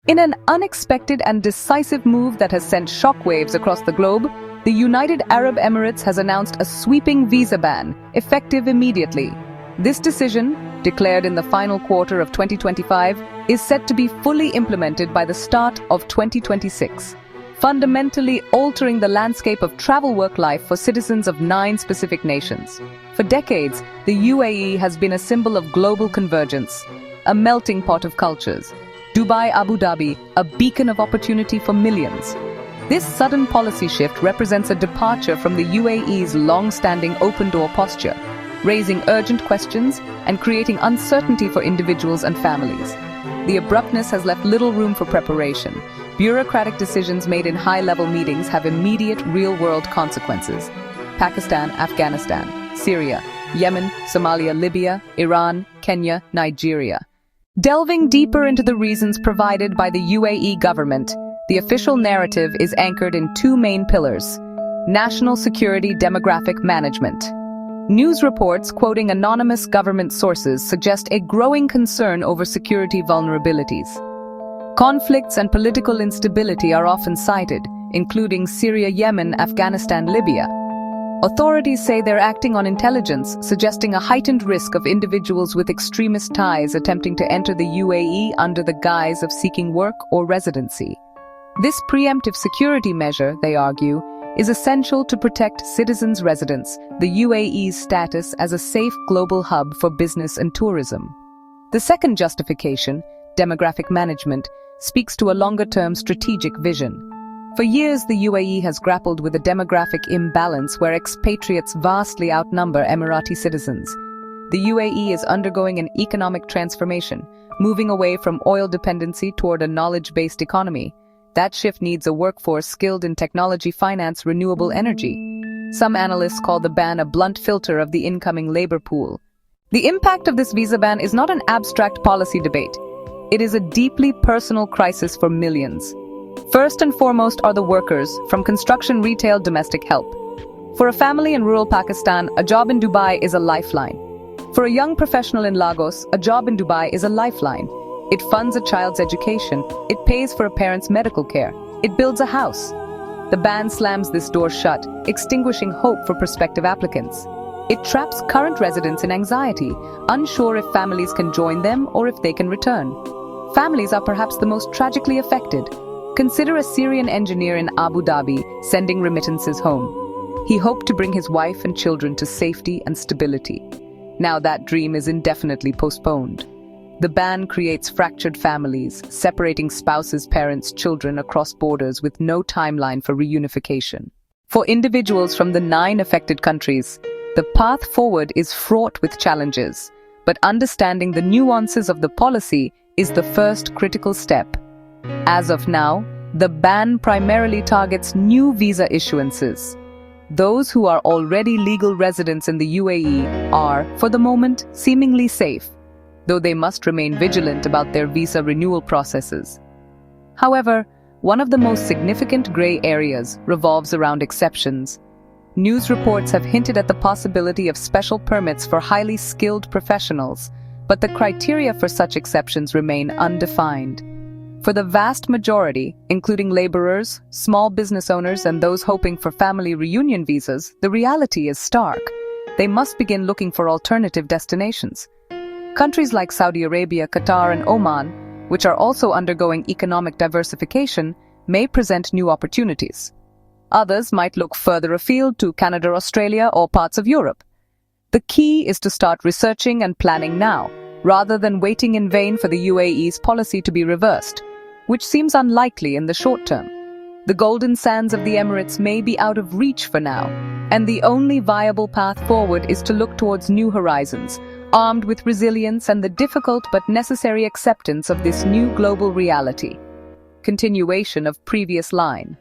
In an unexpected and decisive move that has sent shockwaves across the globe, the United Arab Emirates has announced a sweeping visa ban, effective immediately. This decision, declared in the final quarter of 2025, is set to be fully implemented by the start of 2026, fundamentally altering the landscape of travel work life for citizens of 9 specific nations. For decades, the UAE has been a symbol of global convergence, a melting pot of cultures. Dubai, Abu Dhabi, a beacon of opportunity for millions. This sudden policy shift represents a departure from the UAE's long-standing open-door posture, raising urgent questions and creating uncertainty for individuals and families. The abruptness has left little room for preparation. Bureaucratic decisions made in high-level meetings have immediate real-world consequences. Pakistan, Afghanistan, Syria, Yemen, Somalia, Libya, Iran, Kenya, Nigeria. Delving deeper into the reasons provided by the UAE government, the official narrative is anchored in 2 main pillars: national security, demographic management. News reports quoting anonymous government sources suggest a growing concern over security vulnerabilities. Conflicts and political instability are often cited, including Syria, Yemen, Afghanistan, Libya. Authorities say they're acting on intelligence, suggesting a heightened risk of individuals with extremist ties attempting to enter the UAE under the guise of seeking work or residency. This preemptive security measure, they argue, is essential to protect citizens' residence, the UAE's status as a safe global hub for business and tourism. The second justification, demographic management, speaks to a longer-term strategic vision. For years, the UAE has grappled with a demographic imbalance where expatriates vastly outnumber Emirati citizens. The UAE is undergoing an economic transformation, moving away from oil dependency toward a knowledge-based economy. That shift needs a workforce skilled in technology, finance, renewable energy. Some analysts call the ban a blunt filter of the incoming labor pool. The impact of this visa ban is not an abstract policy debate. It is a deeply personal crisis for millions. First and foremost are the workers, from construction, retail, domestic help. For a family in rural Pakistan, a job in Dubai is a lifeline. For a young professional in Lagos, a job in Dubai is a lifeline. It funds a child's education, it pays for a parent's medical care, it builds a house. The ban slams this door shut, extinguishing hope for prospective applicants. It traps current residents in anxiety, unsure if families can join them or if they can return. Families are perhaps the most tragically affected. Consider a Syrian engineer in Abu Dhabi sending remittances home. He hoped to bring his wife and children to safety and stability. Now that dream is indefinitely postponed. The ban creates fractured families, separating spouses, parents, children across borders with no timeline for reunification. For individuals from the 9 affected countries, the path forward is fraught with challenges, but understanding the nuances of the policy is the first critical step. As of now, the ban primarily targets new visa issuances. Those who are already legal residents in the UAE are, for the moment, seemingly safe, though they must remain vigilant about their visa renewal processes. However, one of the most significant gray areas revolves around exceptions. News reports have hinted at the possibility of special permits for highly skilled professionals, but the criteria for such exceptions remain undefined. For the vast majority, including laborers, small business owners, and those hoping for family reunion visas, the reality is stark. They must begin looking for alternative destinations. Countries like Saudi Arabia, Qatar, and Oman, which are also undergoing economic diversification, may present new opportunities. Others might look further afield to Canada, Australia, or parts of Europe. The key is to start researching and planning now, rather than waiting in vain for the UAE's policy to be reversed, which seems unlikely in the short term. The golden sands of the Emirates may be out of reach for now, and the only viable path forward is to look towards new horizons, armed with resilience and the difficult but necessary acceptance of this new global reality. Continuation of previous line.